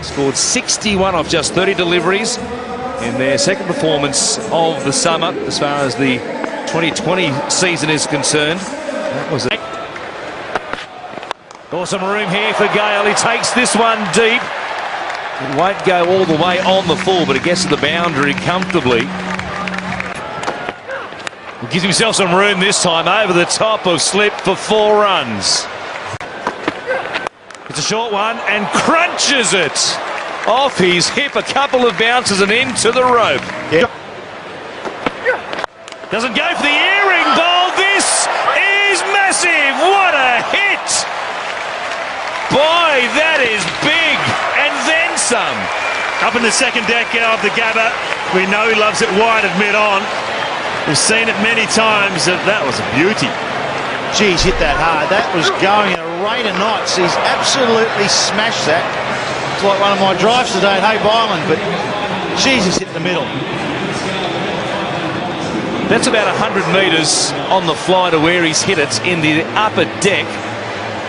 Scored 61 off just 30 deliveries in their second performance of the summer as far as the 2020 season is concerned. That was it. Awesome room here for Gale. He takes this one deep. It won't go all the way on the full, but it gets to the boundary comfortably. He gives himself some room this time over the top of slip for 4 runs. It's a short one and crunches it off his hip, a couple of bounces and into the rope. Yep. Doesn't go for the earring ball. This is massive. What a hit. Boy, that is big. And then some. Up in the second deck of the Gabba. We know he loves it wide of mid-on. We've seen it many times. That was a beauty. Geez, hit that hard. That was going at a rate of knots. He's absolutely smashed that. It's like one of my drives today at Hope Island, but Jesus hit the middle. That's about 100 metres on the fly to where he's hit it in the upper deck.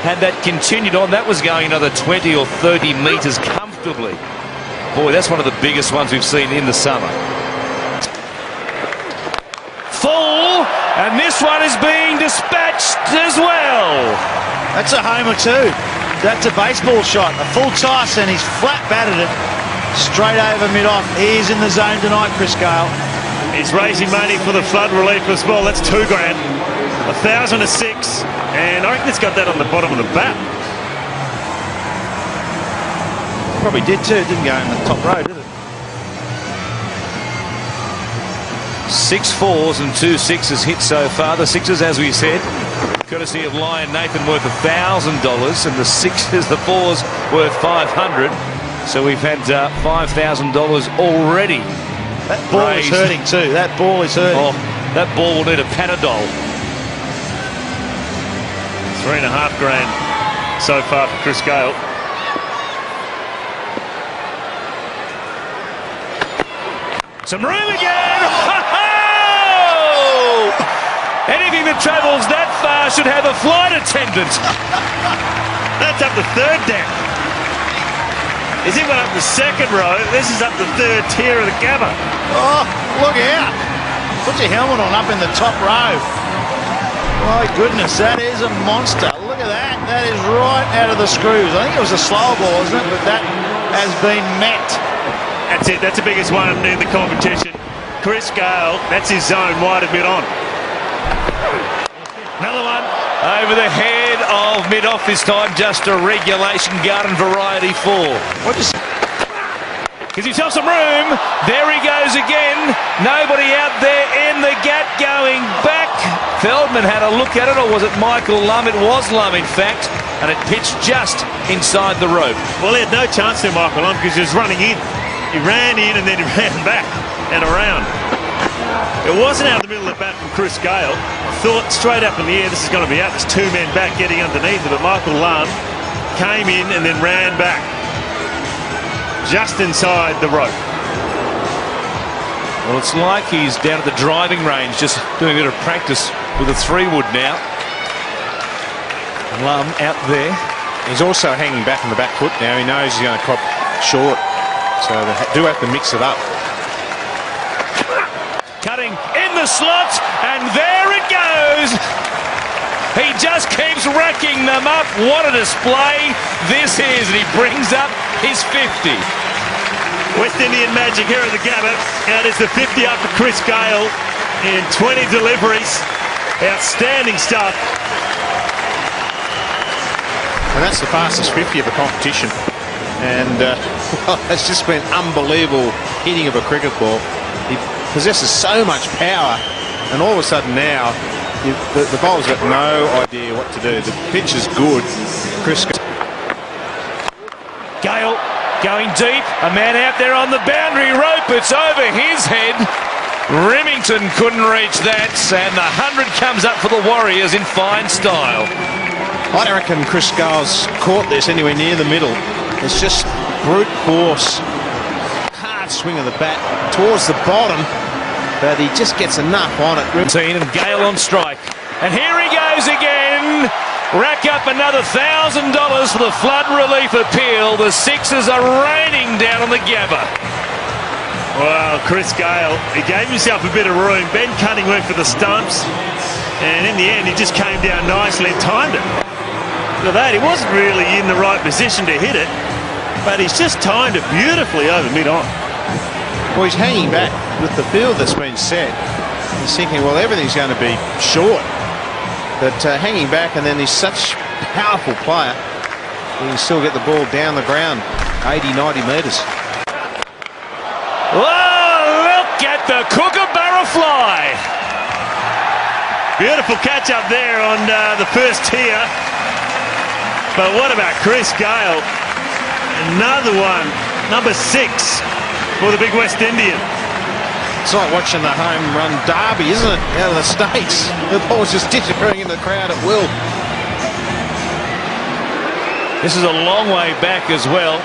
Had that continued on, that was going another 20 or 30 metres comfortably. Boy, that's one of the biggest ones we've seen in the summer. Full, and this one is being dispatched as well. That's a homer too. That's a baseball shot. A full toss, and he's flat batted it straight over mid-off. He is in the zone tonight, Chris Gale. He's raising money for the flood relief as well. That's $2 grand. 1,000 to 6, and I reckon it's got that on the bottom of the bat. Probably did too. It didn't go in the top row, did it? 6 4s and 2 6s hit so far. The 6s, as we said, courtesy of Lion Nathan, worth $1,000, and the 6s, the 4s, worth $500. So we've had $5,000 already. That ball is hurting too. That ball is hurting. Oh, that ball will need a Panadol. 3.5 grand so far for Chris Gale. Some room again. Anything that travels that far should have a flight attendant. That's up the third deck. Is he went up the second row? This is up the third tier of the Gabba. Oh, look out. Put your helmet on up in the top row. My goodness, that is a monster. Look at that. That is right out of the screws. I think it was a slow ball, isn't it? But that has been met. That's it. That's the biggest one in the competition. Chris Gale, that's his zone, wide of mid-on. Another one over the head of mid-off this time. Just a regulation garden variety 4. Gives himself some room. There he goes again. Nobody out there in the gap going back. Feldman had a look at it, or was it Michael Lum? It was Lum, in fact, and it pitched just inside the rope. Well, he had no chance there, Michael Lum, because he was running in. He ran in and then he ran back and around. It wasn't out of the middle of the bat from Chris Gale. Thought straight up in the air, this is going to be out. There's 2 men back getting underneath it, but Michael Lum came in and then ran back just inside the rope. Well, it's like he's down at the driving range, just doing a bit of practice with a 3-wood now. Lum out there. He's also hanging back on the back foot now. He knows he's going to crop short, so they do have to mix it up. Cutting in the slot, and there it goes. He just keeps racking them up. What a display this is, and he brings up his 50. West Indian magic here at the Gabba. That is the 50 up for Chris Gale in 20 deliveries. Outstanding stuff. And that's the fastest 50 of the competition. And well, it's just been unbelievable hitting of a cricket ball. He possesses so much power, and all of a sudden now the bowler's got no idea what to do. The pitch is good. Chris Gale going deep. A man out there on the boundary rope. It's over his head. Remington couldn't reach that, and the 100 comes up for the Warriors in fine style. I don't reckon Chris Gale's caught this anywhere near the middle. It's just brute force. Hard swing of the bat towards the bottom, but he just gets enough on it. And Gale on strike. And here he goes again. rack up another $1,000 for the flood relief appeal. The Sixers are raining down on the Gabba. Well, Chris Gale, he gave himself a bit of room. Ben Cunning went for the stumps, and in the end, he just came down nicely and timed it. Look at that, he wasn't really in the right position to hit it, but he's just timed it beautifully over mid-on. Well, he's hanging back with the field that's been set. He's thinking, well, everything's going to be short. But hanging back, and then he's such a powerful player, he can still get the ball down the ground, 80, 90 metres. Oh, look at the Kookaburra fly. Beautiful catch up there on the first tier. But what about Chris Gale? Another one, number 6 for the big West Indian. It's like watching the home run derby, isn't it? Out of the States. The ball's just disappearing in the crowd at will. This is a long way back as well.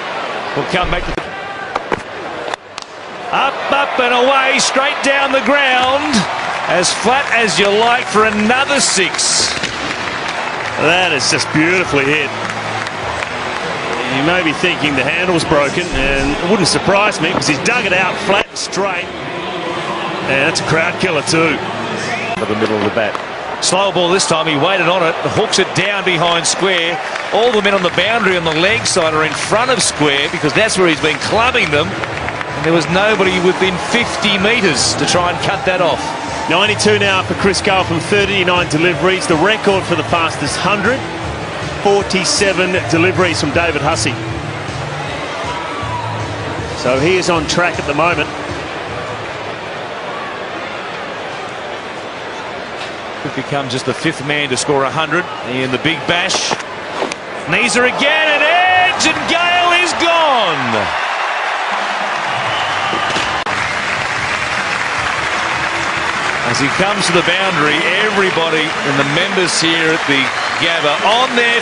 We'll come back to the... Up and away, straight down the ground. As flat as you like for another 6. That is just beautifully hit. You may be thinking the handle's broken, and it wouldn't surprise me because he's dug it out flat and straight. And that's a crowd killer too. For the middle of the bat. Slow ball this time, he waited on it, hooks it down behind square. All the men on the boundary on the leg side are in front of square because that's where he's been clubbing them. And there was nobody within 50 metres to try and cut that off. 92 now for Chris Gale from 39 deliveries. The record for the fastest 100. 47 deliveries from David Hussey. So he is on track at the moment. Could become just the 5th man to score 100 in the big bash. Knees are again, an edge, and Gale is gone. As he comes to the boundary, everybody and the members here at the Gabba on their